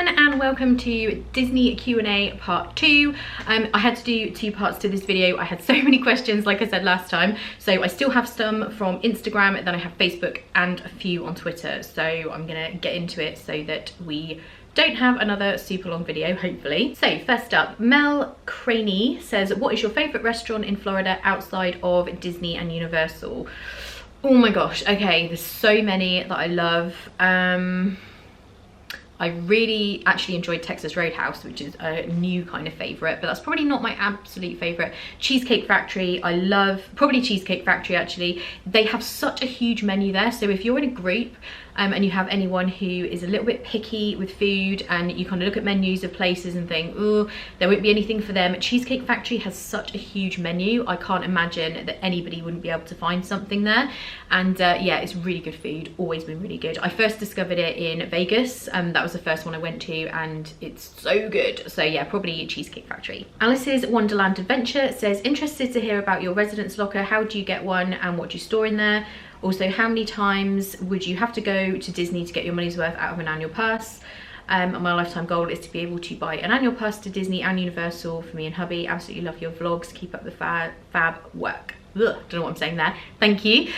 everyone and welcome to Disney Q&A part 2. I had to do 2 parts to this video. I had so many questions like I said last time, so I still have some from Instagram, then I have Facebook and a few on Twitter, so I'm gonna get into it so that we don't have another super long video, hopefully. So first up, Mel Craney says, what is your favourite restaurant in Florida outside of Disney and Universal? Oh my gosh, okay, there's so many that I love. I really actually enjoyed Texas Roadhouse, which is a new kind of favourite, but that's probably not my absolute favourite. Cheesecake Factory, I love, probably Cheesecake Factory actually. They have such a huge menu there, so if you're in a group and you have anyone who is a little bit picky with food and you kind of look at menus of places and think, oh, there won't be anything for them. Cheesecake Factory has such a huge menu. I can't imagine that anybody wouldn't be able to find something there. And yeah, it's really good food, always been really good. I first discovered it in Vegas. That was the first one I went to and it's so good. So yeah, probably Cheesecake Factory. Alice's Wonderland Adventure says, interested to hear about your residence locker. How do you get one and what do you store in there? Also, how many times would you have to go to Disney to get your money's worth out of an annual pass? My lifetime goal is to be able to buy an annual pass to Disney and Universal for me and hubby. Absolutely love your vlogs. Keep up the fab work. Ugh, don't know what I'm saying there. Thank you.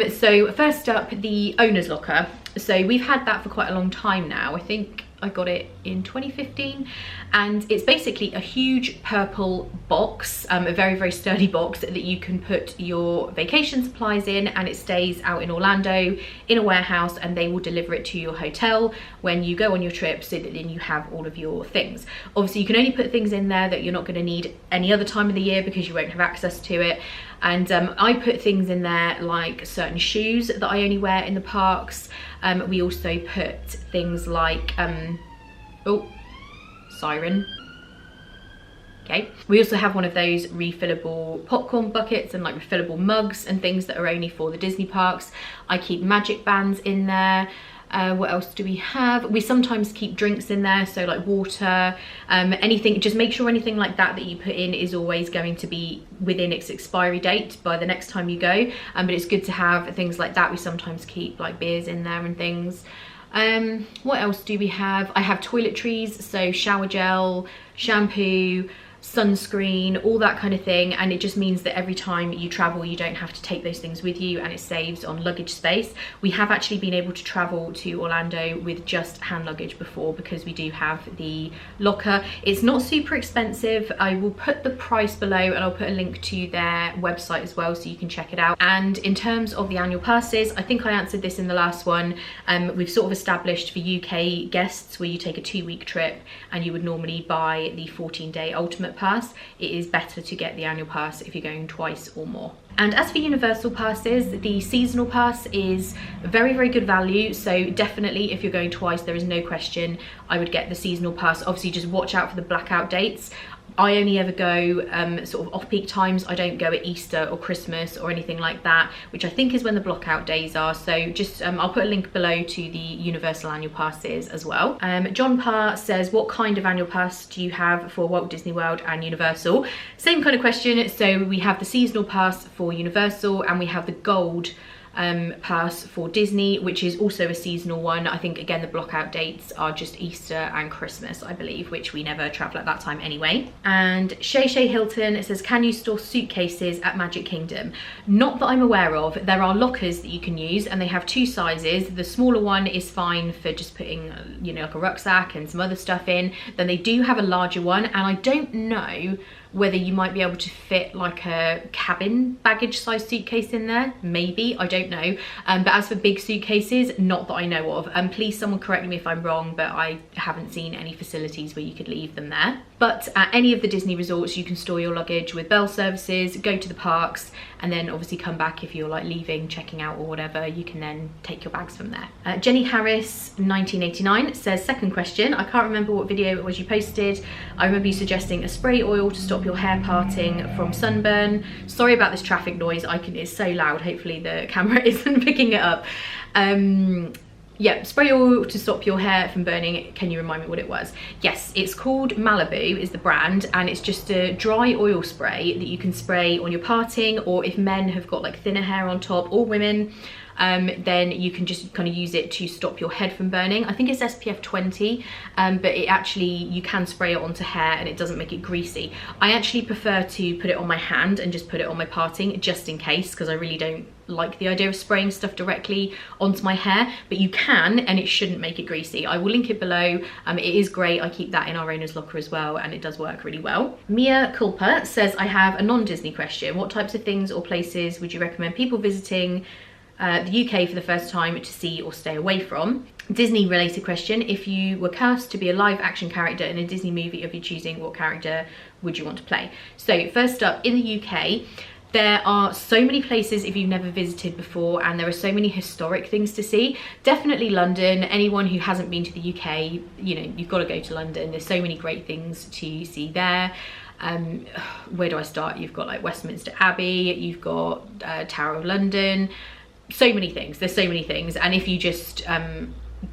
So first up, the owner's locker. So we've had that for quite a long time now. I think I got it in 2015, and it's basically a huge purple box, a very, very sturdy box that you can put your vacation supplies in, and it stays out in Orlando in a warehouse and they will deliver it to your hotel when you go on your trip, so that then you have all of your things. Obviously you can only put things in there that you're not going to need any other time of the year because you won't have access to it. And I put things in there like certain shoes that I only wear in the parks. We also put things like, oh, siren. Okay. We also have one of those refillable popcorn buckets and like refillable mugs and things that are only for the Disney parks. I keep magic bands in there. What else do we have? We sometimes keep drinks in there, so like water, anything, just make sure anything like that that you put in is always going to be within its expiry date by the next time you go. But it's good to have things like that. We sometimes keep like beers in there and things. What else do we have? I have toiletries, so shower gel, shampoo, sunscreen, all that kind of thing, and it just means that every time you travel you don't have to take those things with you and it saves on luggage space. We have actually been able to travel to Orlando with just hand luggage before because we do have the locker. It's not super expensive. I will put the price below and I'll put a link to their website as well so you can check it out. And in terms of the annual passes, I think I answered this in the last one. We've sort of established for UK guests where you take a 2-week trip and you would normally buy the 14-day ultimate pass. It is better to get the annual pass if you're going twice or more. And as for Universal passes, the seasonal pass is very, very good value. So definitely if you're going twice, there is no question I would get the seasonal pass. Obviously just watch out for the blackout dates. I only ever go sort of off-peak times. I don't go at Easter or Christmas or anything like that, which I think is when the blackout days are. So just I'll put a link below to the Universal annual passes as well. John Parr says, what kind of annual pass do you have for Walt Disney World and Universal? Same kind of question. So we have the seasonal pass for Universal and we have the gold pass for Disney, which is also a seasonal one. I think again the blockout dates are just Easter and Christmas, I believe, which we never travel at that time anyway. And Shay Hilton says, can you store suitcases at Magic Kingdom? Not that I'm aware of. There are lockers that you can use and they have 2 sizes. The smaller one is fine for just putting, you know, like a rucksack and some other stuff in. Then they do have a larger one, and I don't know whether you might be able to fit like a cabin baggage size suitcase in there, maybe, I don't know. But as for big suitcases, not that I know of. Please someone correct me if I'm wrong, but I haven't seen any facilities where you could leave them there. But at any of the Disney resorts, you can store your luggage with bell services, go to the parks, and then obviously come back if you're like leaving, checking out or whatever, you can then take your bags from there. Jenny Harris 1989 says, second question, I can't remember what video it was you posted. I remember you suggesting a spray oil to stop your hair parting from sunburn. Sorry about this traffic noise, it's so loud, hopefully the camera isn't picking it up. Yeah, spray oil to stop your hair from burning. Can you remind me what it was? Yes, it's called Malibu is the brand, and it's just a dry oil spray that you can spray on your parting, or if men have got like thinner hair on top, or women. then you can just kind of use it to stop your head from burning. I think it's SPF 20, but it actually, you can spray it onto hair and it doesn't make it greasy. I actually prefer to put it on my hand and just put it on my parting, just in case, because I really don't like the idea of spraying stuff directly onto my hair, but you can, and it shouldn't make it greasy. I will link it below. It is great. I keep that in our owner's locker as well, and it does work really well. Mia Culpa says, I have a non-Disney question. What types of things or places would you recommend people visiting the UK for the first time to see or stay away from? Disney related question. If you were cast to be a live action character in a Disney movie of your choosing, what character would you want to play? So first up, in the UK, there are so many places if you've never visited before, and there are so many historic things to see. Definitely London. Anyone who hasn't been to the UK, you know, you've got to go to London. There's so many great things to see there. Where do I start? You've got like Westminster Abbey, you've got Tower of London. So many things. There's so many things. And if you just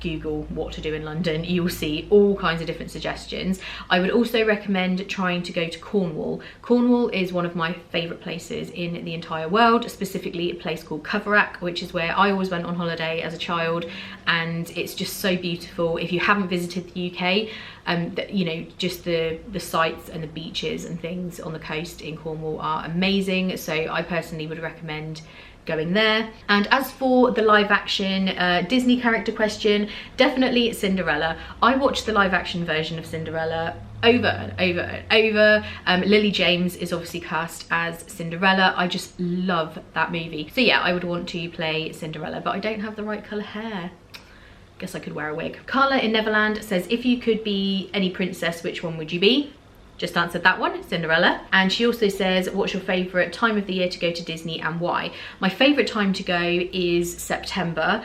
Google what to do in London, you will see all kinds of different suggestions. I would also recommend trying to go to Cornwall. Cornwall is one of my favourite places in the entire world, specifically a place called Coverack, which is where I always went on holiday as a child, and it's just so beautiful. If you haven't visited the UK, you know, just the sights and the beaches and things on the coast in Cornwall are amazing. So I personally would recommend going there. And as for the live action Disney character question, definitely Cinderella. I watched the live action version of Cinderella over and over and over. Lily James is obviously cast as Cinderella. I just love that movie. So yeah, I would want to play Cinderella, but I don't have the right colour hair. Guess I could wear a wig. Carla in Neverland says, if you could be any princess, which one would you be? Just answered that one, Cinderella. And she also says, what's your favourite time of the year to go to Disney and why? My favourite time to go is September.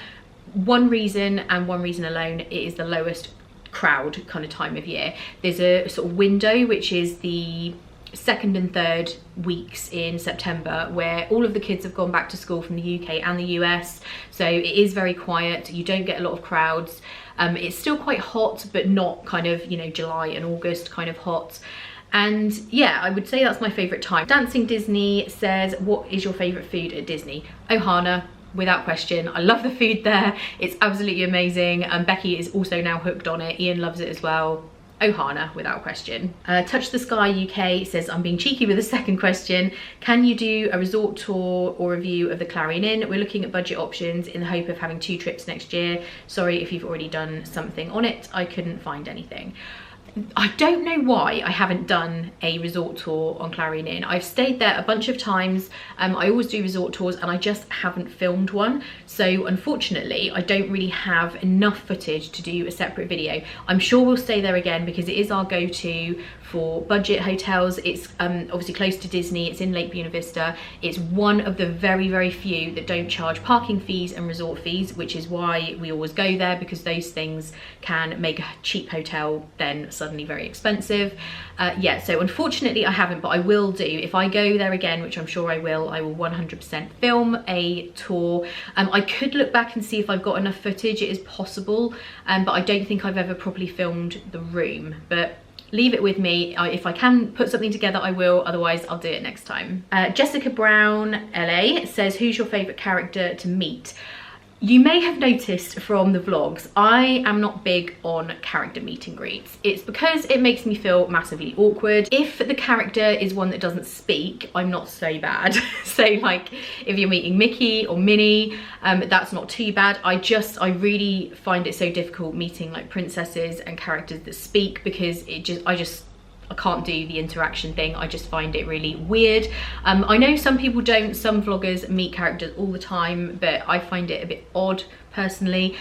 One reason, and one reason alone, it is the lowest crowd kind of time of year. There's a sort of window, which is the second and third weeks in September, where all of the kids have gone back to school from the UK and the US. So it is very quiet. You don't get a lot of crowds. It's still quite hot, but not kind of, you know, July and August kind of hot. And yeah, I would say that's my favourite time. Dancing Disney says, what is your favourite food at Disney? Ohana, without question. I love the food there. It's absolutely amazing. Becky is also now hooked on it. Ian loves it as well. Ohana, without question. Touch the Sky UK says, I'm being cheeky with a second question. Can you do a resort tour or review of the Clarion Inn? We're looking at budget options in the hope of having 2 trips next year. Sorry if you've already done something on it. I couldn't find anything. I don't know why I haven't done a resort tour on Clarion Inn. I've stayed there a bunch of times. I always do resort tours and I just haven't filmed one. So unfortunately, I don't really have enough footage to do a separate video. I'm sure we'll stay there again because it is our go-to for budget hotels. It's obviously close to Disney. It's in Lake Buena Vista. It's one of the very, very few that don't charge parking fees and resort fees, which is why we always go there, because those things can make a cheap hotel then suddenly very expensive. Yeah, so unfortunately I haven't, but I will do. If I go there again, which I'm sure I will 100% film a tour. I could look back and see if I've got enough footage. It is possible, but I don't think I've ever properly filmed the room. But leave it with me. If I can put something together, I will. Otherwise, I'll do it next time. Jessica Brown, LA, says, who's your favourite character to meet? You may have noticed from the vlogs, I am not big on character meet and greets. It's because it makes me feel massively awkward. If the character is one that doesn't speak, I'm not so bad. So like if you're meeting Mickey or Minnie, that's not too bad. I really find it so difficult meeting like princesses and characters that speak, because I can't do the interaction thing. I just find it really weird. I know some people don't, some vloggers meet characters all the time, but I find it a bit odd personally.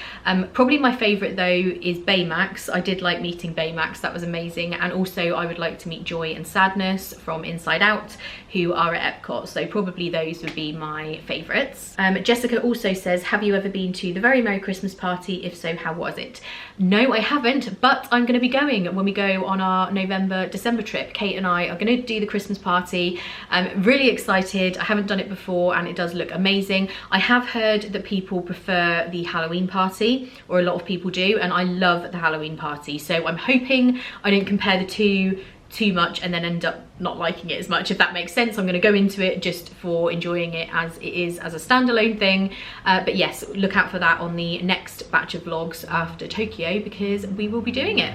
Probably my favourite though is Baymax. I did like meeting Baymax, that was amazing. And also I would like to meet Joy and Sadness from Inside Out, who are at Epcot. So probably those would be my favourites. Jessica also says, have you ever been to the Very Merry Christmas Party? If so, how was it? No, I haven't, but I'm going to be going when we go on our November-December trip. Kate and I are going to do the Christmas party. I'm really excited. I haven't done it before and it does look amazing. I have heard that people prefer the Halloween party, or a lot of people do, and I love the Halloween party. So I'm hoping I don't compare the two too much and then end up not liking it as much, if that makes sense. I'm going to go into it just for enjoying it as it is as a standalone thing, but yes, look out for that on the next batch of vlogs after Tokyo, because we will be doing it.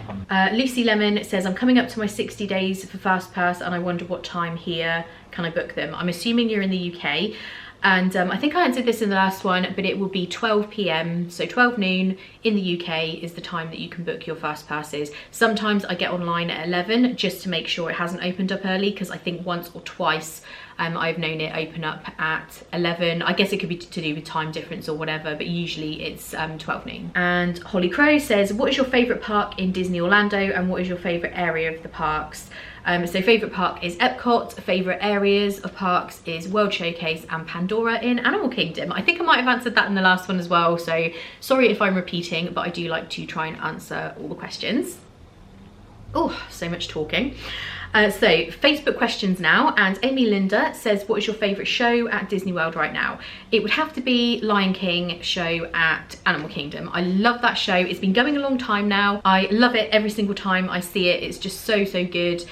Lucy Lemon says, I'm coming up to my 60 days for Fastpass and I wonder what time here can I book them. I'm assuming you're in the UK. And I think I answered this in the last one, but it will be 12 p.m, so 12 noon in the UK is the time that you can book your fast passes. Sometimes I get online at 11 just to make sure it hasn't opened up early, because I think once or twice I've known it open up at 11. I guess it could be to do with time difference or whatever, but usually it's 12 noon. And Holly Crow says, what is your favourite park in Disney Orlando and what is your favourite area of the parks? So favourite park is Epcot, favourite areas of parks is World Showcase and Pandora in Animal Kingdom. I think I might have answered that in the last one as well, so sorry if I'm repeating, but I do like to try and answer all the questions. Oh, so much talking. So Facebook questions now, and Amy Linda says, what is your favourite show at Disney World right now? It would have to be Lion King show at Animal Kingdom. I love that show. It's been going a long time now. I love it every single time I see it. It's just so good.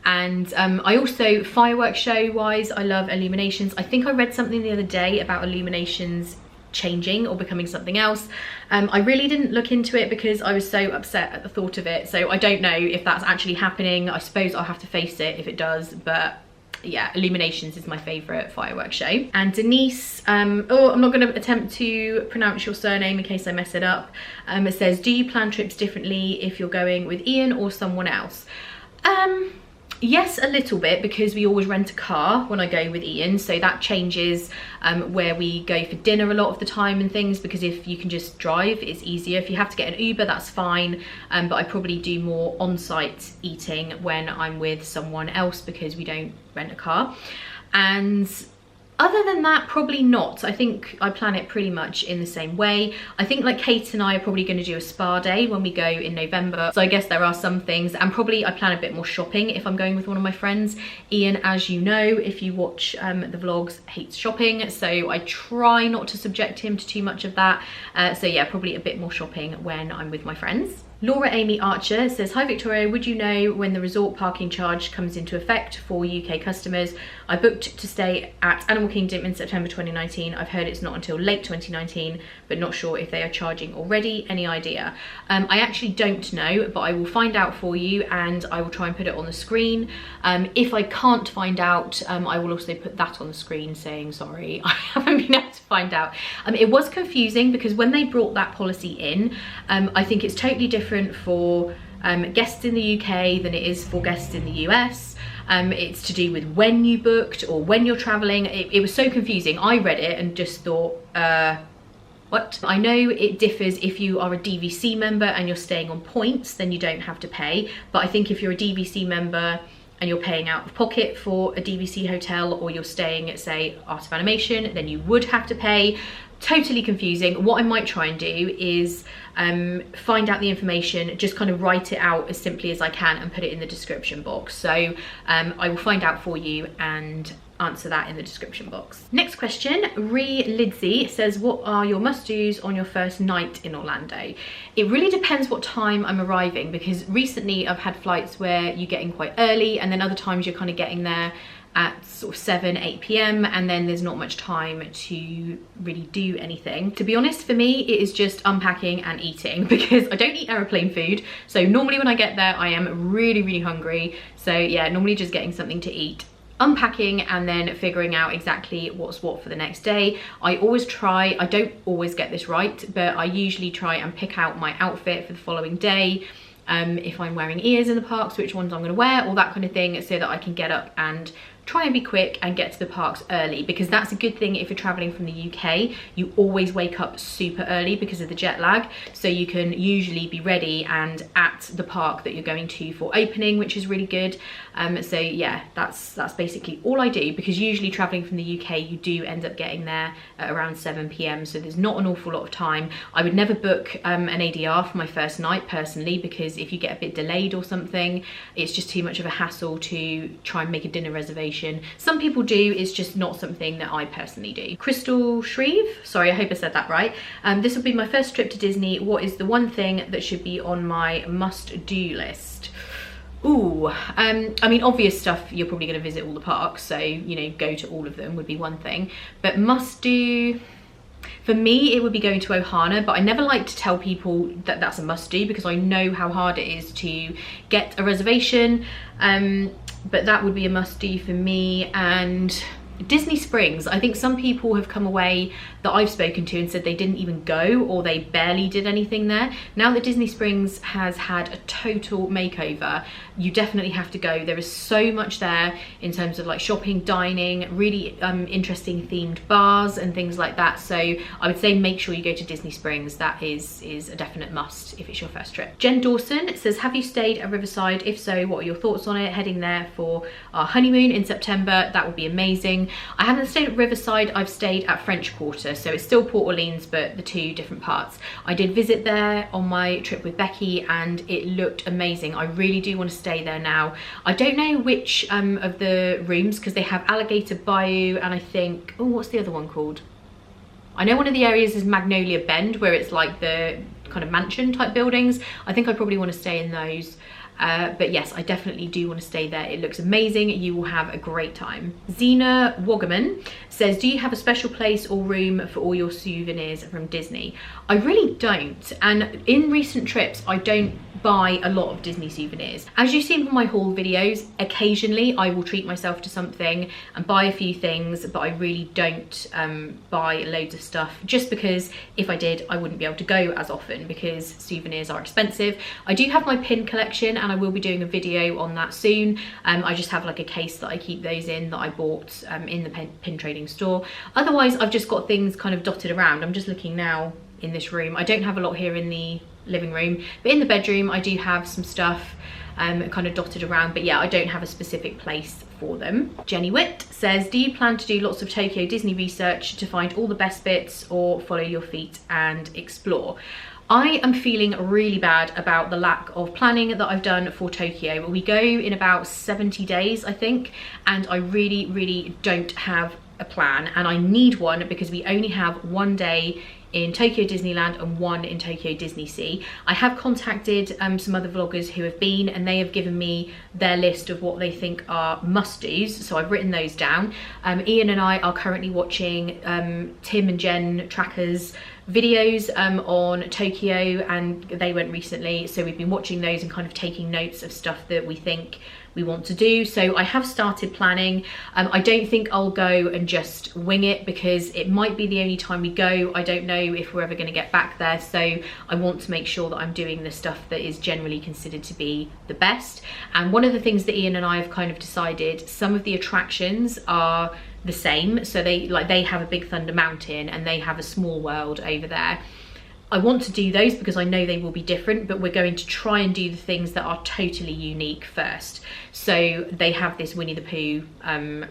And I also, fireworks show wise, I love Illuminations. I think I read something the other day about Illuminations changing or becoming something else. I really didn't look into it because I was so upset at the thought of it, so I don't know if that's actually happening. I suppose I'll have to face it if it does, but yeah, Illuminations is my favourite fireworks show. And Denise, oh, I'm not going to attempt to pronounce your surname in case I mess it up. It says, do you plan trips differently if you're going with Ian or someone else? Yes, a little bit, because we always rent a car when I go with Ian, so that changes where we go for dinner a lot of the time and things, because if you can just drive, it's easier. If you have to get an Uber, that's fine, but I probably do more on-site eating when I'm with someone else because we don't rent a car. And other than that, probably not. I think I plan it pretty much in the same way. I think like Kate and I are probably going to do a spa day when we go in November. So I guess there are some things, and probably I plan a bit more shopping if I'm going with one of my friends. Ian, as you know, if you watch the vlogs, hates shopping. So I try not to subject him to too much of that. So yeah, probably a bit more shopping when I'm with my friends. Laura Amy Archer says, hi Victoria, would you know when the resort parking charge comes into effect for UK customers? I booked to stay at Animal Kingdom in September 2019. I've heard it's not until late 2019, but not sure if they are charging already. Any idea? I actually don't know, but I will find out for you and I will try and put it on the screen. If I can't find out, I will also put that on the screen saying, sorry, I haven't been able to find out. It was confusing because when they brought that policy in, I think it's totally different for guests in the UK than it is for guests in the US. It's to do with when you booked or when you're traveling. It was so confusing. I read it and just thought, what? I know it differs if you are a DVC member and you're staying on points, then you don't have to pay. But I think if you're a DVC member and you're paying out of pocket for a DVC hotel, or you're staying at, say, Art of Animation, then you would have to pay. Totally confusing. What I might try and do is find out the information, just kind of write it out as simply as I can and put it in the description box. So I will find out for you and answer that in the description box. Next question, Ree Lidsey says, what are your must-dos on your first night in Orlando? It really depends what time I'm arriving, because recently I've had flights where you get in quite early and then other times you're kind of getting there at sort of 7, 8 p.m. and then there's not much time to really do anything. To be honest, for me, it is just unpacking and eating, because I don't eat aeroplane food. So normally when I get there, I am really hungry. So yeah, normally just getting something to eat, unpacking, and then figuring out exactly what's what for the next day. I always try, I don't always get this right, but I usually try and pick out my outfit for the following day. If I'm wearing ears in the parks, which ones I'm going to wear, all that kind of thing, so that I can get up and try and be quick and get to the parks early, because that's a good thing if you're traveling from the UK. You always wake up super early because of the jet lag, so you can usually be ready and at the park that you're going to for opening, which is really good. So yeah, that's basically all I do, because usually traveling from the UK you do end up getting there at around 7 p.m, so there's not an awful lot of time. I would never book an ADR for my first night personally, because if you get a bit delayed or something, it's just too much of a hassle to try and make a dinner reservation. Some people do, it's just not something that I personally do. Crystal Shreve, sorry, I hope I said that right. This will be my first trip to Disney. What is the one thing that should be on my must-do list? Ooh, I mean, obvious stuff, you're probably going to visit all the parks, so, you know, go to all of them would be one thing. But must do, for me, it would be going to Ohana, but I never like to tell people that that's a must do because I know how hard it is to get a reservation. But that would be a must do for me. And Disney Springs, I think some people have come away that I've spoken to and said they didn't even go or they barely did anything there. Now that Disney Springs has had a total makeover, you definitely have to go. There is so much there in terms of like shopping, dining, really interesting themed bars and things like that. So I would say make sure you go to Disney Springs. That is a definite must if it's your first trip. Jen Dawson says, have you stayed at Riverside? If so, what are your thoughts on it? Heading there for our honeymoon in September, that would be amazing. I haven't stayed at Riverside, I've stayed at French Quarter, so it's still Port Orleans but the two different parts. I did visit there on my trip with Becky and it looked amazing. I really do want to stay there now. I don't know which of the rooms, because they have Alligator Bayou and I think, oh, what's the other one called? I know one of the areas is Magnolia Bend, where it's like the kind of mansion type buildings. I think I probably want to stay in those. But yes, I definitely do want to stay there. It looks amazing. You will have a great time. Zena Woggerman says, do you have a special place or room for all your souvenirs from Disney? I really don't. And in recent trips, I don't buy a lot of Disney souvenirs. As you've seen from my haul videos, occasionally I will treat myself to something and buy a few things, but I really don't buy loads of stuff, just because if I did, I wouldn't be able to go as often because souvenirs are expensive. I do have my pin collection and I will be doing a video on that soon. I just have like a case that I keep those in that I bought in the pin trading store. Otherwise, I've just got things kind of dotted around. I'm just looking now in this room. I don't have a lot here in the living room, but in the bedroom I do have some stuff kind of dotted around, but yeah, I don't have a specific place for them. Jenny Witt says, do you plan to do lots of Tokyo Disney research to find all the best bits or follow your feet and explore? I am feeling really bad about the lack of planning that I've done for Tokyo. We go in about 70 days, I think, and I really don't have a plan, and I need one because we only have one day in Tokyo Disneyland and one in Tokyo Disney Sea. I have contacted some other vloggers who have been, and they have given me their list of what they think are must-dos, so I've written those down. Ian and I are currently watching Tim and Jen Tracker's videos on Tokyo, and they went recently, so we've been watching those and kind of taking notes of stuff that we think we want to do. So I have started planning. I don't think I'll go and just wing it because it might be the only time we go. I don't know if we're ever going to get back there, so I want to make sure that I'm doing the stuff that is generally considered to be the best. And one of the things that Ian and I have kind of decided, some of the attractions are the same, so they have a big Thunder Mountain and they have a Small World over there. I want to do those because I know they will be different, but we're going to try and do the things that are totally unique first. So they have this Winnie the Pooh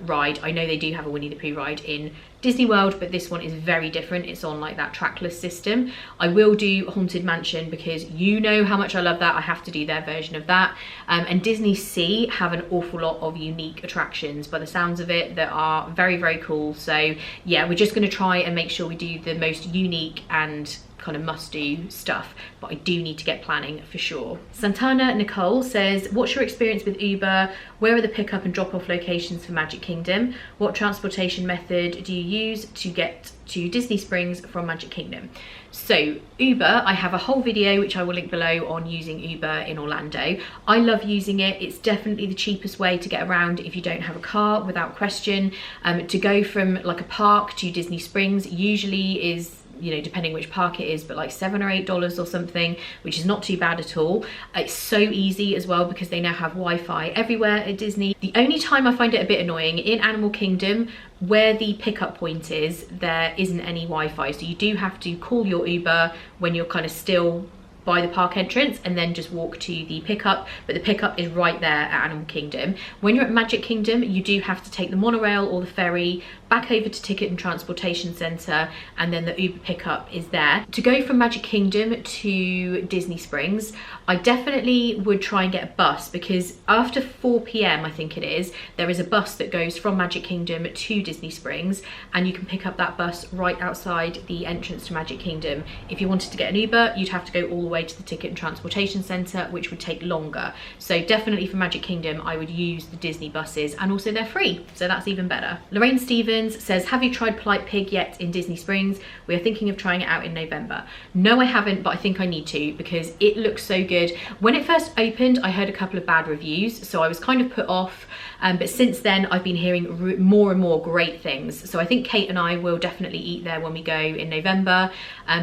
ride. I know they do have a Winnie the Pooh ride in Disney World, but this one is very different. It's on like that trackless system. I will do Haunted Mansion because you know how much I love that. I have to do their version of that. And Disney Sea have an awful lot of unique attractions by the sounds of it that are very cool. So yeah, we're just going to try and make sure we do the most unique and kind of must-do stuff, but I do need to get planning for sure. Santana Nicole says, what's your experience with Uber? Where are the pickup and drop-off locations for Magic Kingdom? What transportation method do you use to get to Disney Springs from Magic Kingdom? So Uber, I have a whole video which I will link below on using Uber in Orlando. I love using it. It's definitely the cheapest way to get around if you don't have a car, without question. To go from like a park to Disney Springs usually is, you know, depending which park it is, but like $7 or $8 or something, which is not too bad at all. It's so easy as well because they now have Wi-Fi everywhere at Disney. The only time I find it a bit annoying, in Animal Kingdom, where the pickup point is, there isn't any Wi-Fi, so you do have to call your Uber when you're kind of still by the park entrance and then just walk to the pickup, but the pickup is right there at Animal Kingdom. When you're at Magic Kingdom, you do have to take the monorail or the ferry back over to Ticket and Transportation Centre, and then the Uber pickup is there. To go from Magic Kingdom to Disney Springs, I definitely would try and get a bus, because after 4 p.m, I think it is, there is a bus that goes from Magic Kingdom to Disney Springs, and you can pick up that bus right outside the entrance to Magic Kingdom. If you wanted to get an Uber, you'd have to go all the way to the Ticket and Transportation Centre, which would take longer. So definitely for Magic Kingdom, I would use the Disney buses, and also they're free, so that's even better. Lorraine Stevens says, have you tried Polite Pig yet in Disney Springs? We are thinking of trying it out in November. No, I haven't, but I think I need to, because it looks so good. When it first opened, I heard a couple of bad reviews, so I was kind of put off, but since then I've been hearing more and more great things. So I think Kate and I will definitely eat there when we go in November,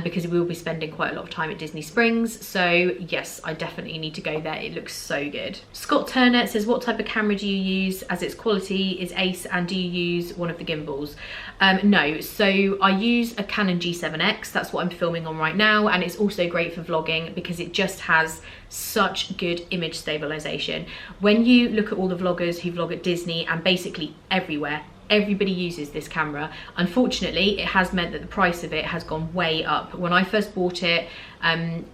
because we will be spending quite a lot of time at Disney Springs. So yes, I definitely need to go there. It looks so good. Scott Turner says, what type of camera do you use, as its quality is ace, and do you use one of the gimbals? No, so I use a Canon G7X, that's what I'm filming on right now, and it's also great for vlogging because it just has such good image stabilization. When you look at all the vloggers who vlog at Disney, and basically everywhere, everybody uses this camera. Unfortunately, it has meant that the price of it has gone way up. When I first bought it,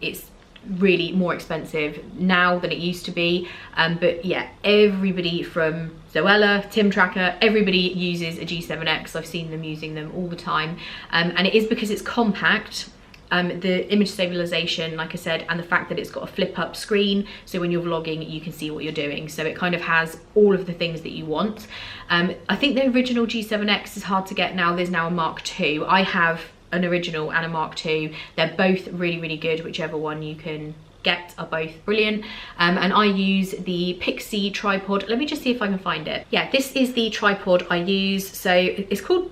it's really more expensive now than it used to be, but yeah, everybody from Zoella, Tim Tracker, everybody uses a G7X. I've seen them using them all the time, and it is because it's compact. The image stabilization, like I said, and the fact that it's got a flip up screen, so when you're vlogging you can see what you're doing, so it kind of has all of the things that you want. I think the original G7X is hard to get now. There's now a Mark II. I have an original and a Mark II. They're both really good. Whichever one you can get are both brilliant. And I use the Pixie tripod. Let me just see if I can find it. Yeah, this is the tripod I use. So it's called,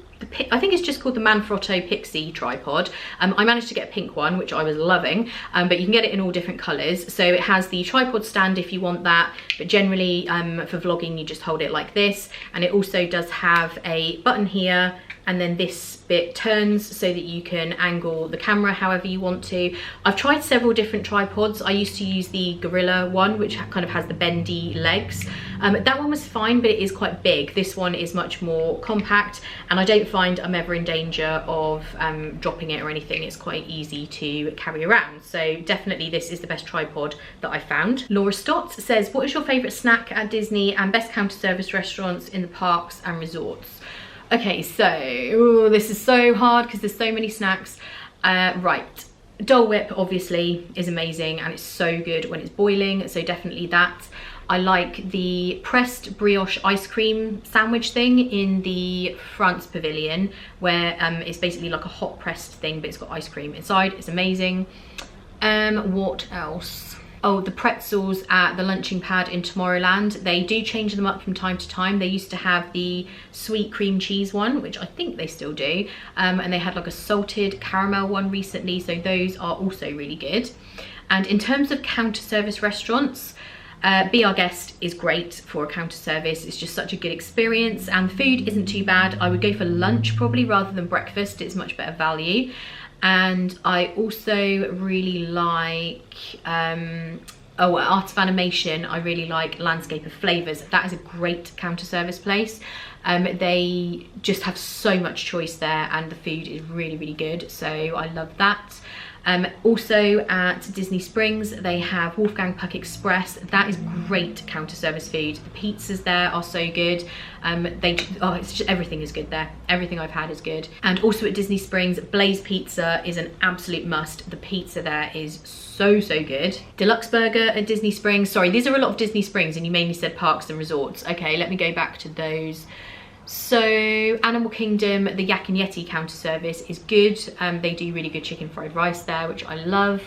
I think it's just called the Manfrotto Pixie tripod. I managed to get a pink one, which I was loving, but you can get it in all different colours. So it has the tripod stand if you want that, but generally for vlogging you just hold it like this. And it also does have a button here, and then this bit turns so that you can angle the camera however you want to. I've tried several different tripods. I used to use the Gorilla one, which kind of has the bendy legs. That one was fine, but it is quite big. This one is much more compact, and I don't find I'm ever in danger of dropping it or anything. It's quite easy to carry around. So definitely this is the best tripod that I found. Laura Stott says, what is your favourite snack at Disney and best counter service restaurants in the parks and resorts? Okay, so this is so hard because there's so many snacks. Right, Dole Whip obviously is amazing, and it's so good when it's boiling, so definitely that. I like the pressed brioche ice cream sandwich thing in the France Pavilion, where it's basically like a hot pressed thing, but it's got ice cream inside. It's amazing. What else? Oh, the pretzels at the lunching pad in Tomorrowland. They do change them up from time to time. They used to have the sweet cream cheese one, which I think they still do. And they had like a salted caramel one recently. So those are also really good. And in terms of counter service restaurants, Be Our Guest is great for a counter service. It's just such a good experience, and the food isn't too bad. I would go for lunch probably rather than breakfast. It's much better value. And I also really like, Art of Animation. I really like Landscape of Flavors. That is a great counter service place. They just have so much choice there, and the food is really good. So I love that. Also at Disney Springs, they have Wolfgang Puck Express. That is great counter service food. The pizzas there are so good. It's just, everything is good there. Everything I've had is good. And also at Disney Springs, Blaze Pizza is an absolute must. The pizza there is so good. Deluxe Burger at Disney Springs. Sorry, these are a lot of Disney Springs, and you mainly said parks and resorts. Okay, let me go back to those. So Animal Kingdom, the Yak and Yeti counter service is good. They do really good chicken fried rice there, which I love.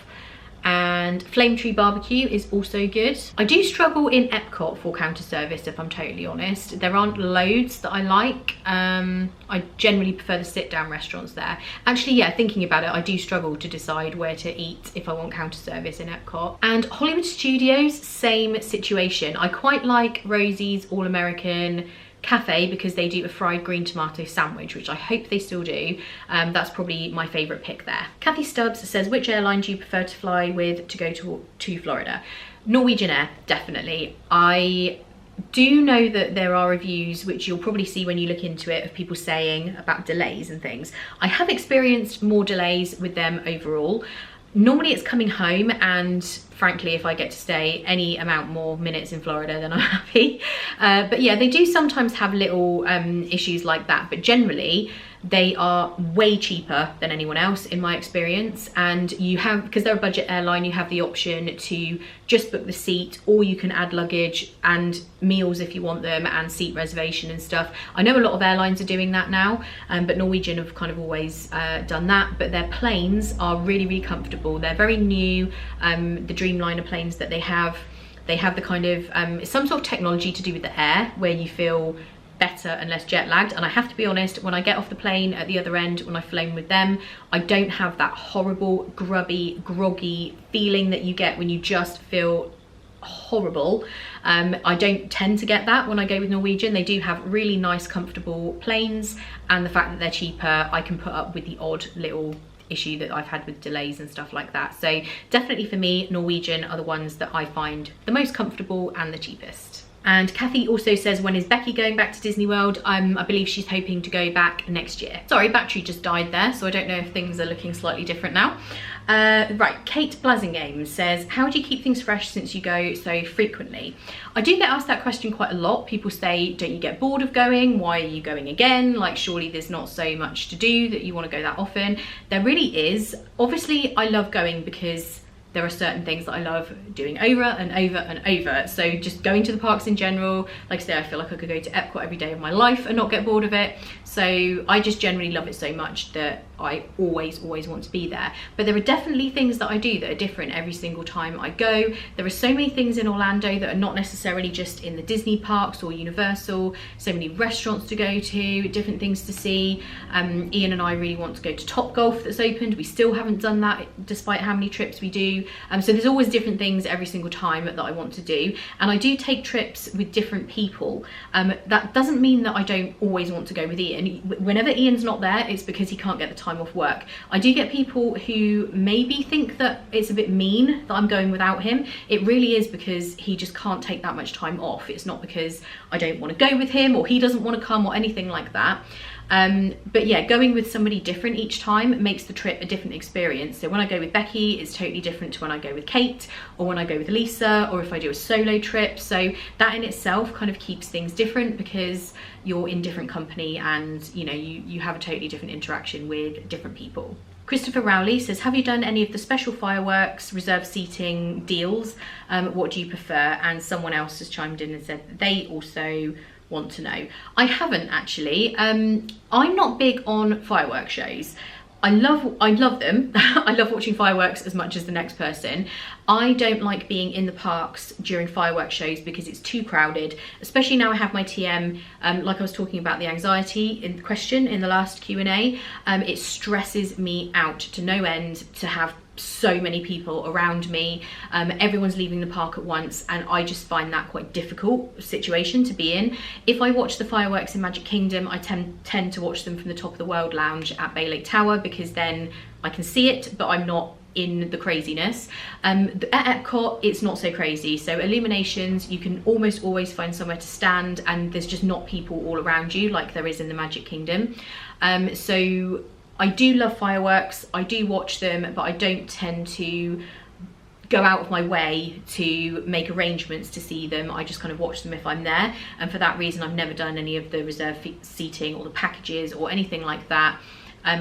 And Flame Tree Barbecue is also good. I do struggle in Epcot for counter service, if I'm totally honest. There aren't loads that I like. I generally prefer the sit down restaurants there. Actually, yeah, thinking about it, I do struggle to decide where to eat if I want counter service in Epcot. And Hollywood Studios, same situation. I quite like Rosie's All American Cafe because they do a fried green tomato sandwich, which I hope they still do. That's probably my favourite pick there. Kathy Stubbs says, which airline do you prefer to fly with to go to Florida? Norwegian Air, definitely. I do know that there are reviews, which you'll probably see when you look into it, of people saying about delays and things. I have experienced more delays with them overall. Normally it's coming home, and frankly, if I get to stay any amount more minutes in Florida, then I'm happy. But yeah, they do sometimes have little issues like that, but generally they are way cheaper than anyone else in my experience. And you have, because they're a budget airline, you have the option to just book the seat, or you can add luggage and meals if you want them, and seat reservation and stuff. I know a lot of airlines are doing that now, but Norwegian have kind of always done that. But their planes are really, really comfortable. They're very new. The Dreamliner planes that they have the kind of some sort of technology to do with the air, where you feel better and less jet lagged. And I have to be honest, when I get off the plane at the other end, when I've flown with them, I don't have that horrible, grubby, groggy feeling that you get when you just feel horrible. I don't tend to get that when I go with Norwegian. They do have really nice, comfortable planes, and the fact that they're cheaper, I can put up with the odd little issue that I've had with delays and stuff like that. So definitely for me, Norwegian are the ones that I find the most comfortable and the cheapest. And Kathy also says, when is Becky going back to Disney World? I believe she's hoping to go back next year. Sorry, battery just died there, so I don't know if things are looking slightly different now. Right, Kate Blasingame says, how do you keep things fresh since you go so frequently? I do get asked that question quite a lot. People say, don't you get bored of going? Why are you going again? Like, surely there's not so much to do that you want to go that often. There really is. Obviously, I love going because there are certain things that I love doing over and over and over. So just going to the parks in general, like I say, I feel like I could go to Epcot every day of my life and not get bored of it. So I just generally love it so much that I always want to be there. But there are definitely things that I do that are different every single time I go. There are so many things in Orlando that are not necessarily just in the Disney parks or Universal. So many restaurants to go to, different things to see. Ian and I really want to go to Topgolf that's opened. We still haven't done that despite how many trips we do. So there's always different things every single time that I want to do. And I do take trips with different people. That doesn't mean that I don't always want to go with Ian. Whenever Ian's not there, it's because he can't get the time off work. I do get people who maybe think that it's a bit mean that I'm going without him. It really is because he just can't take that much time off. It's not because I don't want to go with him or he doesn't want to come or anything like that. But yeah, going with somebody different each time makes the trip a different experience. So when I go with Becky, it's totally different to when I go with Kate, or when I go with Lisa, or if I do a solo trip. So that in itself kind of keeps things different, because you're in different company and you know, you have a totally different interaction with different people. Christopher Rowley says, have you done any of the special fireworks, reserved seating deals? What do you prefer? And someone else has chimed in and said that they also want to know. I haven't actually. I'm not big on fireworks shows. I love them. I love watching fireworks as much as the next person. I don't like being in the parks during fireworks shows because it's too crowded, especially now I have my TM. Like I was talking about the anxiety in the question in the last Q&A, it stresses me out to no end to have so many people around me. Everyone's leaving the park at once, and I just find that quite a difficult situation to be in. If I watch the fireworks in Magic Kingdom, I tend to watch them from the top of the World Lounge at Bay Lake Tower, because then I can see it, but I'm not in the craziness. At Epcot, it's not so crazy. So illuminations, you can almost always find somewhere to stand, and there's just not people all around you like there is in the Magic Kingdom. So I do love fireworks, I do watch them, but I don't tend to go out of my way to make arrangements to see them. I just kind of watch them if I'm there, and for that reason I've never done any of the reserved seating or the packages or anything like that.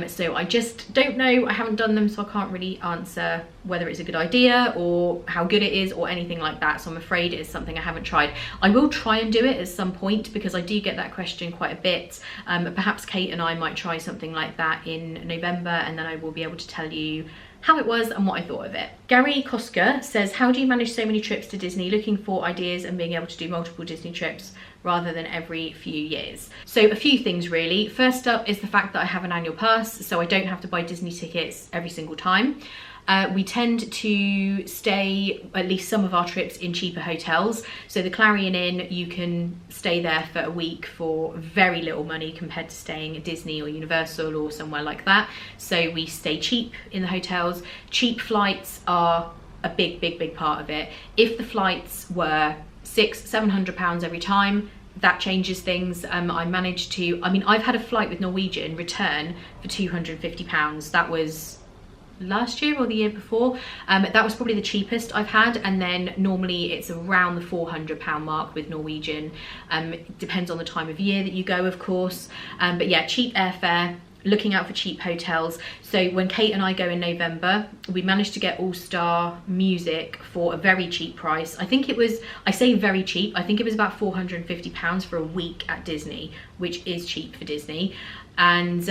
So I just don't know, I haven't done them, so I can't really answer whether it's a good idea or how good it is or anything like that. So I'm afraid it is something I haven't tried. I will try and do it at some point, because I do get that question quite a bit. Perhaps Kate and I might try something like that in November, and then I will be able to tell you how it was and what I thought of it. Gary Koska says, how do you manage so many trips to Disney, looking for ideas and being able to do multiple Disney trips rather than every few years? So a few things really. First up is the fact that I have an annual pass, so I don't have to buy Disney tickets every single time. We tend to stay at least some of our trips in cheaper hotels. So the Clarion Inn, you can stay there for a week for very little money compared to staying at Disney or Universal or somewhere like that. So we stay cheap in the hotels. Cheap flights are a big part of it. If the flights were £600-700 every time, that changes things. I managed to, I mean, I've had a flight with Norwegian return for £250. That was last year or the year before. That was probably the cheapest I've had, and then normally it's around the £400 mark with Norwegian. It depends on the time of year that you go, of course, but yeah, cheap airfare, looking out for cheap hotels. So when Kate and I go in November, we managed to get all-star music for a very cheap price. I think it was, I say very cheap, I think it was about £450 for a week at Disney, which is cheap for Disney. And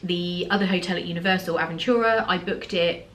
the other hotel at Universal, Aventura, I booked it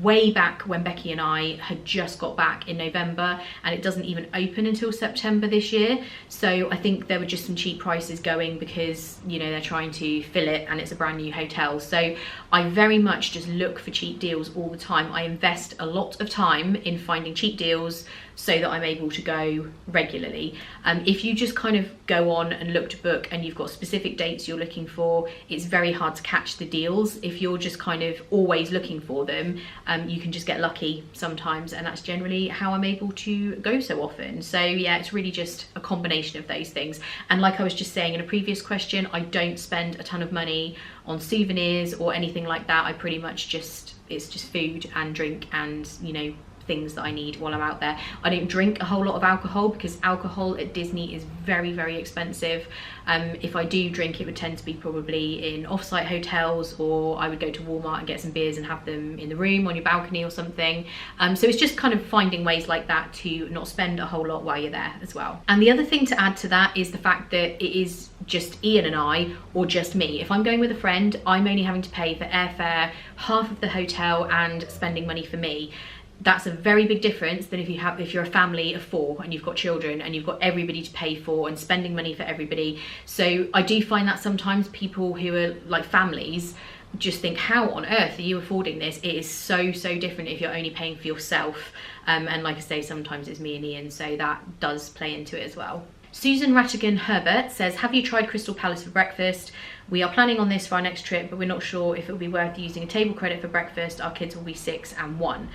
way back when Becky and I had just got back in November, and it doesn't even open until September this year. So I think there were just some cheap prices going because, you know, they're trying to fill it and it's a brand new hotel. So I very much just look for cheap deals all the time. I invest a lot of time in finding cheap deals so that I'm able to go regularly. If you just kind of go on and look to book and you've got specific dates you're looking for, it's very hard to catch the deals. If you're just kind of always looking for them, you can just get lucky sometimes, and that's generally how I'm able to go so often. So yeah, it's really just a combination of those things. And like I was just saying in a previous question, I don't spend a ton of money on souvenirs or anything like that. I pretty much just, it's just food and drink and, you know, things that I need while I'm out there. I don't drink a whole lot of alcohol because alcohol at Disney is very expensive. If I do drink, it would tend to be probably in off-site hotels, or I would go to Walmart and get some beers and have them in the room on your balcony or something. So it's just kind of finding ways like that to not spend a whole lot while you're there as well. And the other thing to add to that is the fact that it is just Ian and I, or just me. If I'm going with a friend, I'm only having to pay for airfare, half of the hotel, and spending money for me. That's a very big difference than if you're a family of 4 and you've got children and you've got everybody to pay for and spending money for everybody. So I do find that sometimes people who are like families just think, how on earth are you affording this? It is so different if you're only paying for yourself. And like I say, sometimes it's me and Ian, so that does play into it as well. Susan Rattigan Herbert says, have you tried Crystal Palace for breakfast? We are planning on this for our next trip, but we're not sure if it will be worth using a table credit for breakfast. Our kids will be 6 and 1.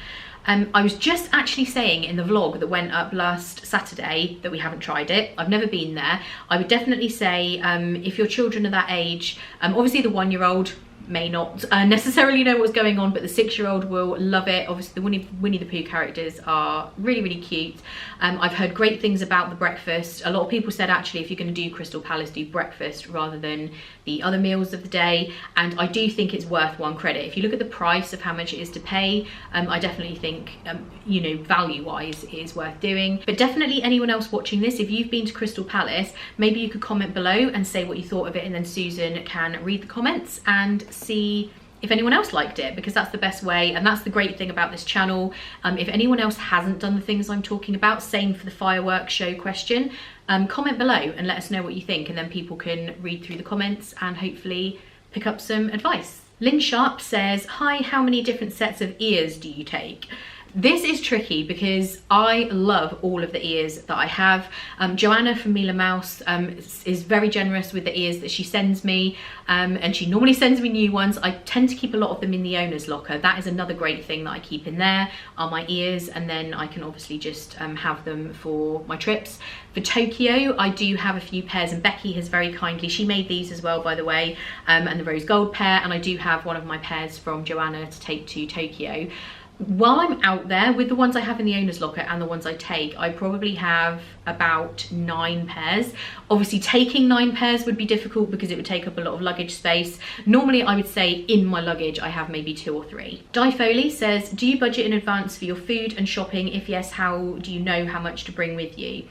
I was just actually saying in the vlog that went up last Saturday that we haven't tried it. I've never been there. I would definitely say if your children are that age, obviously the 1-year-old may not necessarily know what's going on, but the 6-year-old will love it. Obviously the Winnie the Pooh characters are really cute. I've heard great things about the breakfast. A lot of people said actually if you're going to do Crystal Palace, do breakfast rather than the other meals of the day, and I do think it's worth 1 credit. If you look at the price of how much it is to pay, I definitely think you know, value wise it is worth doing. But definitely anyone else watching this, if you've been to Crystal Palace, maybe you could comment below and say what you thought of it, and then Susan can read the comments and see if anyone else liked it, because that's the best way, and that's the great thing about this channel. If anyone else hasn't done the things I'm talking about, same for the fireworks show question, comment below and let us know what you think, and then people can read through the comments and hopefully pick up some advice. Lynn Sharp says, hi, how many different sets of ears do you take? This is tricky because I love all of the ears that I have. Joanna from Mila Mouse is very generous with the ears that she sends me, and she normally sends me new ones. I tend to keep a lot of them in the owner's locker. That is another great thing that I keep in there, are my ears, and then I can obviously just have them for my trips. For Tokyo, I do have a few pairs, and Becky has very kindly, she made these as well, by the way, and the rose gold pair, and I do have one of my pairs from Joanna to take to Tokyo. While I'm out there, with the ones I have in the owner's locker and the ones I take, I probably have about 9 pairs. Obviously taking 9 pairs would be difficult because it would take up a lot of luggage space. Normally I would say in my luggage I have maybe 2 or 3. Di Foley says, do you budget in advance for your food and shopping? If yes, how do you know how much to bring with you?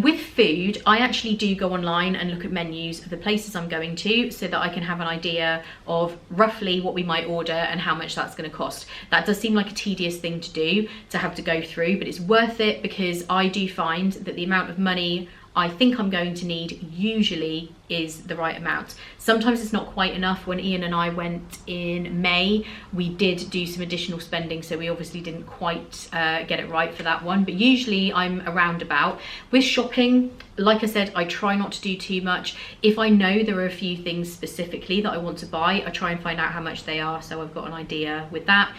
With food, I actually do go online and look at menus of the places I'm going to so that I can have an idea of roughly what we might order and how much that's going to cost. That does seem like a tedious thing to do, to have to go through, but it's worth it because I do find that the amount of money I think I'm going to need usually is the right amount. Sometimes it's not quite enough. When Ian and I went in May, we did do some additional spending, so we obviously didn't quite get it right for that one, but usually I'm around about. With shopping, like I said, I try not to do too much. If I know there are a few things specifically that I want to buy, I try and find out how much they are, so I've got an idea with that.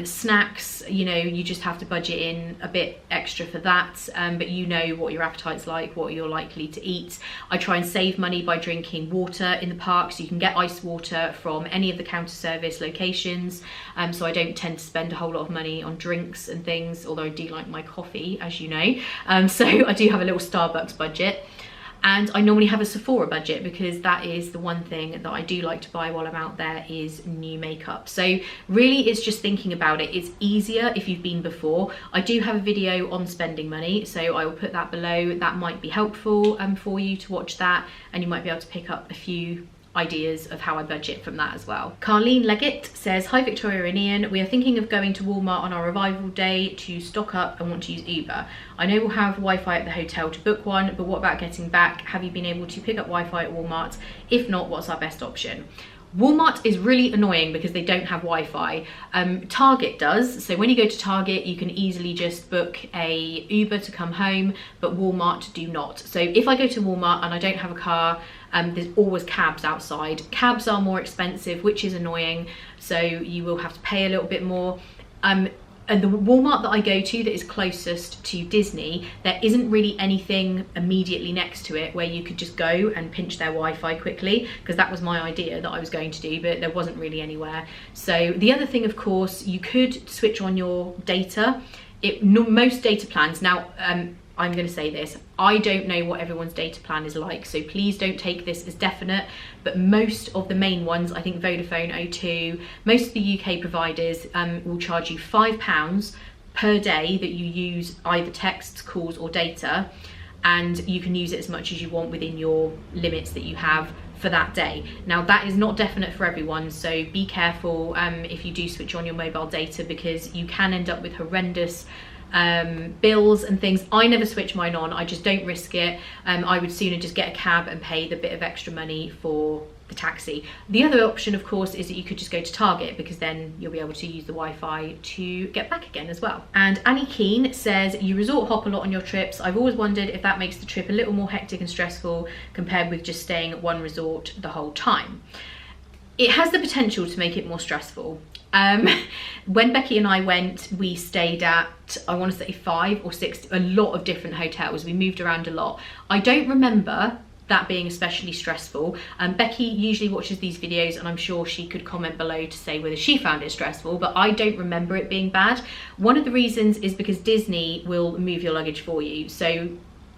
Snacks, you know, you just have to budget in a bit extra for that, but you know what your appetite's like, what you're likely to eat. I try and save money by drinking water in the park, so you can get ice water from any of the counter service locations, so I don't tend to spend a whole lot of money on drinks and things, although I do like my coffee, as you know, so I do have a little Starbucks budget. And I normally have a Sephora budget, because that is the one thing that I do like to buy while I'm out there, is new makeup. So really it's just thinking about it. It's easier if you've been before. I do have a video on spending money, so I will put that below. That might be helpful for you to watch that, and you might be able to pick up a few ideas of how I budget from that as well. Carlene Leggett says, hi Victoria and Ian, we are thinking of going to Walmart on our revival day to stock up and want to use Uber. I know we'll have Wi-Fi at the hotel to book one, but what about getting back? Have you been able to pick up Wi-Fi at Walmart? If not, what's our best option? Walmart is really annoying because they don't have Wi-Fi. Target does, so when you go to Target you can easily just book a Uber to come home, but Walmart do not. So if I go to Walmart and I don't have a car, there's always cabs outside. Cabs are more expensive, which is annoying, so you will have to pay a little bit more. And the Walmart that I go to that is closest to Disney, there isn't really anything immediately next to it where you could just go and pinch their Wi-Fi quickly, because that was my idea that I was going to do, but there wasn't really anywhere. So the other thing, of course, you could switch on your data. Most data plans, now I'm going to say this, I don't know what everyone's data plan is like, so please don't take this as definite, but most of the main ones, I think Vodafone, O2, most of the UK providers will charge you £5 per day that you use either texts, calls or data, and you can use it as much as you want within your limits that you have for that day. Now that is not definite for everyone, so be careful if you do switch on your mobile data, because you can end up with horrendous bills and things. I never switch mine on, I just don't risk it. I would sooner just get a cab and pay the bit of extra money for the taxi. The other option, of course, is that you could just go to Target, because then you'll be able to use the Wi-Fi to get back again as well. And Annie Keane says, you resort hop a lot on your trips. I've always wondered if that makes the trip a little more hectic and stressful compared with just staying at one resort the whole time. It has the potential to make it more stressful. When Becky and I went, we stayed at, I want to say 5 or 6, a lot of different hotels. We moved around a lot. I don't remember that being especially stressful. Becky usually watches these videos, and I'm sure she could comment below to say whether she found it stressful, but I don't remember it being bad. One of the reasons is because Disney will move your luggage for you. So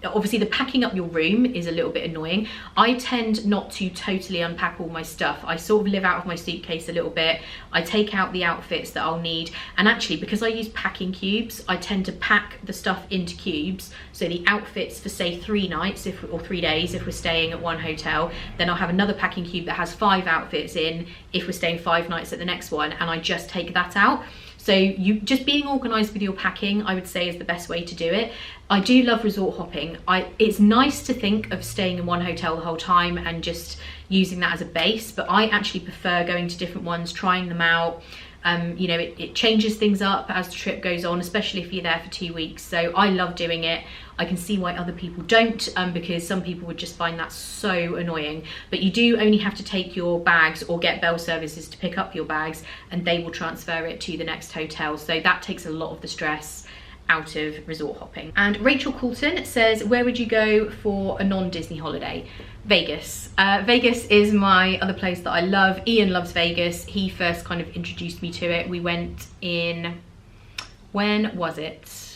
obviously the packing up your room is a little bit annoying. I tend not to totally unpack all my stuff. I sort of live out of my suitcase a little bit. I take out the outfits that I'll need, and actually because I use packing cubes, I tend to pack the stuff into cubes. So the outfits for say 3 nights or 3 days if we're staying at one hotel, then I'll have another packing cube that has 5 outfits in if we're staying 5 nights at the next one, and I just take that out. So you just being organised with your packing, I would say, is the best way to do it. I do love resort hopping. It's nice to think of staying in one hotel the whole time and just using that as a base, but I actually prefer going to different ones, trying them out. You know, it changes things up as the trip goes on, especially if you're there for 2 weeks. So I love doing it. I can see why other people don't, because some people would just find that so annoying. But you do only have to take your bags or get bell services to pick up your bags, and they will transfer it to the next hotel. So that takes a lot of the stress out of resort hopping. And Rachel Coulton says, where would you go for a non-Disney holiday? Vegas. Vegas is my other place that I love. Ian loves Vegas. He first kind of introduced me to it. We went in, when was it?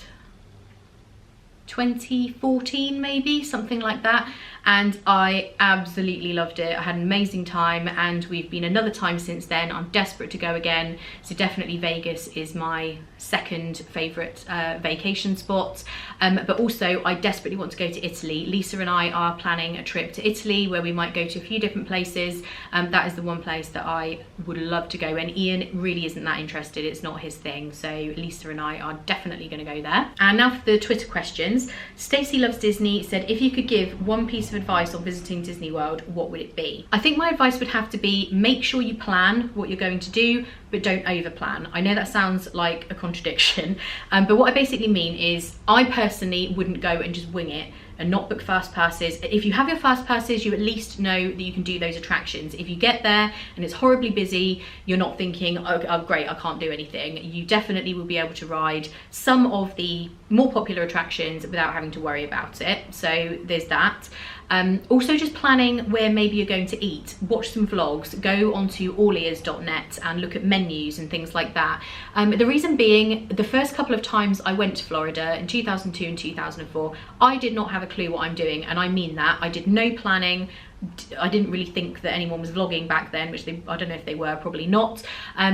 2014 maybe, something like that, and I absolutely loved it. I had an amazing time, and we've been another time since then. I'm desperate to go again, so definitely Vegas is my second favourite vacation spot. But also I desperately want to go to Italy. Lisa and I are planning a trip to Italy where we might go to a few different places. That is the one place that I would love to go, and Ian really isn't that interested. It's not his thing, so Lisa and I are definitely going to go there. And now for the Twitter questions. Stacey Loves Disney said, if you could give one piece of advice on visiting Disney World, what would it be? I think my advice would have to be, make sure you plan what you're going to do, but don't over plan. I know that sounds like a contradiction, but what I basically mean is I personally wouldn't go and just wing it and not book fast passes. If you have your fast passes, you at least know that you can do those attractions. If you get there and it's horribly busy, you're not thinking, oh great, I can't do anything. You definitely will be able to ride some of the more popular attractions without having to worry about it. So there's that. Also just planning where maybe you're going to eat. Watch some vlogs, go onto allears.net and look at menus and things like that. The reason being, the first couple of times I went to Florida in 2002 and 2004, I did not have a clue what I'm doing, and I mean that. I did no planning. I didn't really think that anyone was vlogging back then, which I don't know if they were, probably not.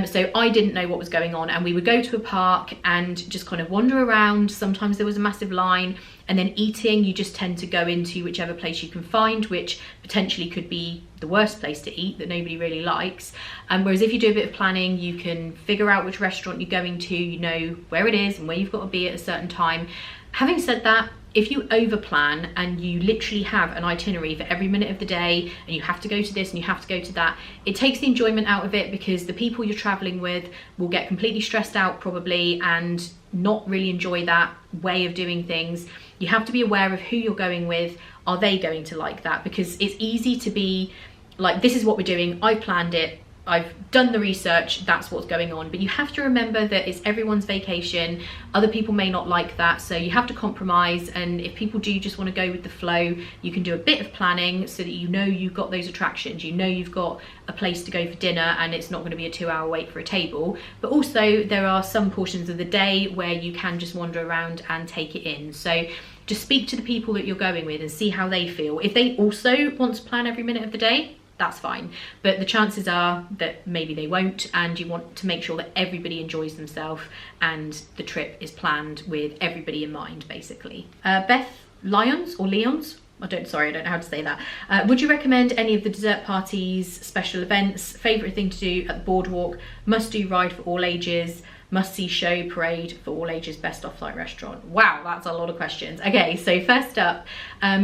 So I didn't know what was going on, and we would go to a park and just kind of wander around. Sometimes there was a massive line, and then eating, you just tend to go into whichever place you can find, which potentially could be the worst place to eat that nobody really likes. Whereas if you do a bit of planning, you can figure out which restaurant you're going to, you know where it is and where you've got to be at a certain time. Having said that, if you over plan and you literally have an itinerary for every minute of the day and you have to go to this and you have to go to that, it takes the enjoyment out of it, because the people you're traveling with will get completely stressed out probably and not really enjoy that way of doing things. You have to be aware of who you're going with. Are they going to like that? Because it's easy to be like, this is what we're doing, I've planned it, I've done the research, that's what's going on. But you have to remember that it's everyone's vacation. Other people may not like that, so you have to compromise. And if people do just want to go with the flow, you can do a bit of planning so that you know you've got those attractions, you know you've got a place to go for dinner, and it's not going to be a 2-hour wait for a table. But also there are some portions of the day where you can just wander around and take it in. So just speak to the people that you're going with and see how they feel. If they also want to plan every minute of the day, that's fine, but the chances are that maybe they won't, and you want to make sure that everybody enjoys themselves and the trip is planned with everybody in mind, basically. Beth Lyons, or Leons, I don't know how to say that. Would you recommend any of the dessert parties, special events, favourite thing to do at the Boardwalk, must-do ride for all ages, must-see show, parade for all ages, best off-site restaurant? Wow, that's a lot of questions. Okay, so first up,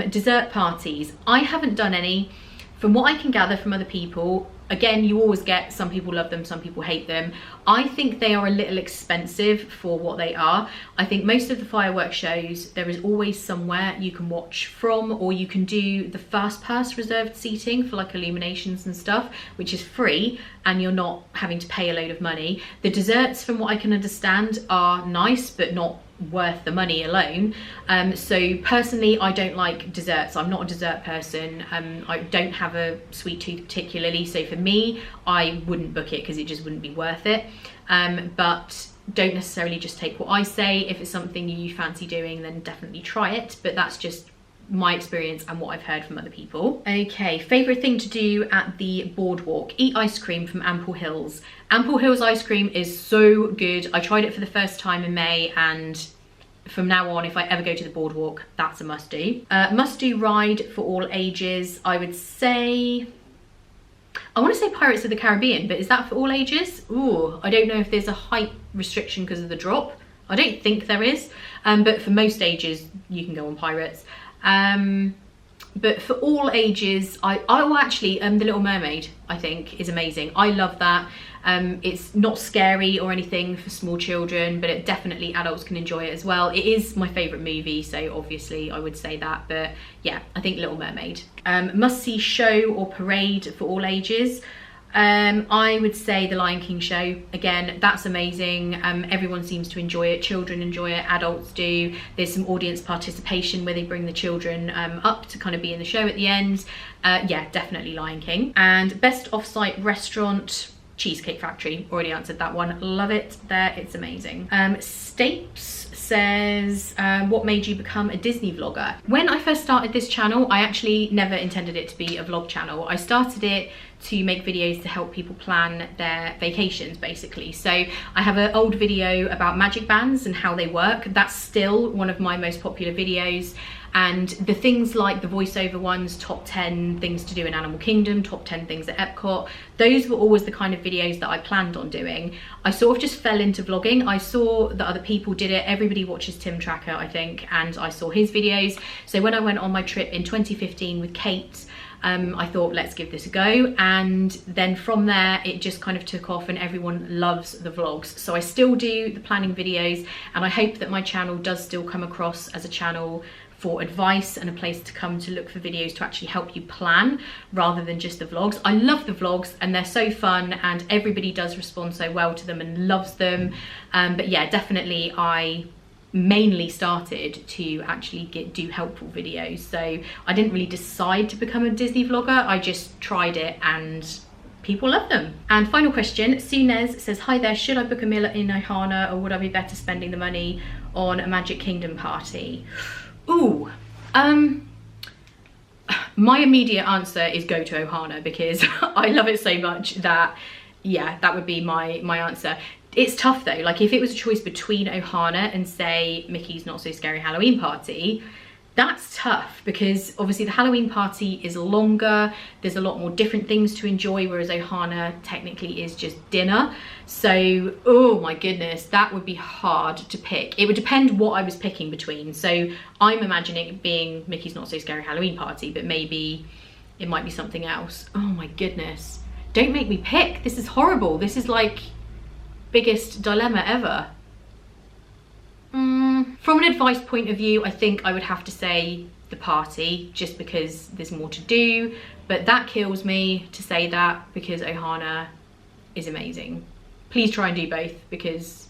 dessert parties. I haven't done any. From what I can gather from other people, again, you always get some people love them, some people hate them. I think they are a little expensive for what they are. I think most of the fireworks shows, there is always somewhere you can watch from, or you can do the Fastpass reserved seating for like illuminations and stuff, which is free and you're not having to pay a load of money. The desserts, from what I can understand, are nice, but not worth the money alone. So personally, I don't like desserts. I'm not a dessert person. I don't have a sweet tooth particularly, so for me, I wouldn't book it because it just wouldn't be worth it. But don't necessarily just take what I say. If it's something you fancy doing, then definitely try it, but that's just my experience and what I've heard from other people. Okay, favourite thing to do at the Boardwalk: eat ice cream from Ample Hills. Ample Hills ice cream is so good. I tried it for the first time in May, and from now on, if I ever go to the Boardwalk, that's a must-do. Must-do ride for all ages, I would say, I want to say Pirates of the Caribbean, but is that for all ages? Ooh, I don't know if there's a height restriction because of the drop. I don't think there is, but for most ages, you can go on Pirates. But for all ages, actually, The Little Mermaid, I think, is amazing. I love that. It's not scary or anything for small children, but it definitely, adults can enjoy it as well. It is my favourite movie, so obviously I would say that, but yeah, I think Little Mermaid. Must-see show or parade for all ages. I would say the Lion King show. Again, that's amazing. Everyone seems to enjoy it. Children enjoy it, adults do. There's some audience participation where they bring the children up to kind of be in the show at the end. Yeah, definitely Lion King. And best off-site restaurant, Cheesecake Factory. Already answered that one. Love it there, it's amazing. Stapes says, what made you become a Disney vlogger? When I first started this channel, I actually never intended it to be a vlog channel. I started it to make videos to help people plan their vacations, basically. So I have an old video about magic bands and how they work. That's still one of my most popular videos. And the things like the voiceover ones, top 10 things to do in Animal Kingdom, top 10 things at Epcot, those were always the kind of videos that I planned on doing. I sort of just fell into vlogging. I saw that other people did it. Everybody watches Tim Tracker, I think, and I saw his videos. So when I went on my trip in 2015 with Kate, I thought, let's give this a go. And then from there, it just kind of took off and everyone loves the vlogs. So I still do the planning videos, and I hope that my channel does still come across as a channel for advice and a place to come to look for videos to actually help you plan rather than just the vlogs. I love the vlogs and they're so fun and everybody does respond so well to them and loves them. But yeah, definitely I mainly started to actually do helpful videos. So I didn't really decide to become a Disney vlogger, I just tried it and people love them. And final question, Sunez says, hi there, should I book a meal in Ohana or would I be better spending the money on a Magic Kingdom party? Ooh, my immediate answer is go to Ohana because I love it so much that, yeah, that would be my answer. It's tough though, like if it was a choice between Ohana and say Mickey's Not So Scary Halloween Party, that's tough because obviously the Halloween party is longer, there's a lot more different things to enjoy, whereas Ohana technically is just dinner. So, oh my goodness, that would be hard to pick. It would depend what I was picking between. So I'm imagining it being Mickey's Not So Scary Halloween Party, but maybe it might be something else. Oh my goodness, don't make me pick. This is horrible. This is like biggest dilemma ever. From an advice point of view, I think I would have to say the party, just because there's more to do, but that kills me to say that because Ohana is amazing. Please try and do both because,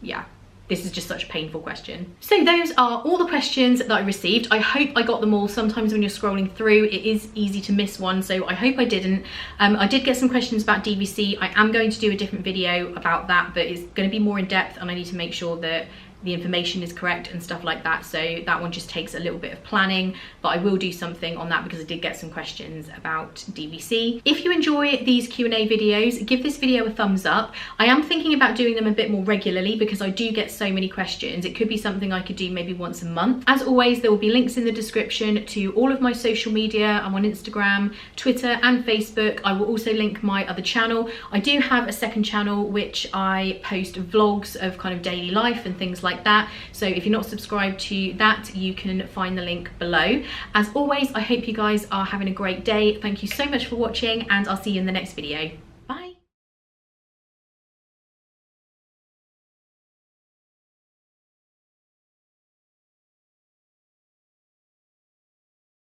yeah, this is just such a painful question. So those are all the questions that I received. I hope I got them all. Sometimes when you're scrolling through, it is easy to miss one, so I hope I didn't. I did get some questions about DVC. I am going to do a different video about that, but it's going to be more in depth and I need to make sure that the information is correct and stuff like that. So that one just takes a little bit of planning, but I will do something on that because I did get some questions about DVC. If you enjoy these Q&A videos, give this video a thumbs up. I am thinking about doing them a bit more regularly because I do get so many questions. It could be something I could do maybe once a month. As always, there will be links in the description to all of my social media. I'm on Instagram, Twitter and Facebook. I will also link my other channel. I do have a second channel which I post vlogs of kind of daily life and things like that. So if you're not subscribed to that, you can find the link below. As always, I hope you guys are having a great day. Thank you so much for watching and I'll see you in the next video.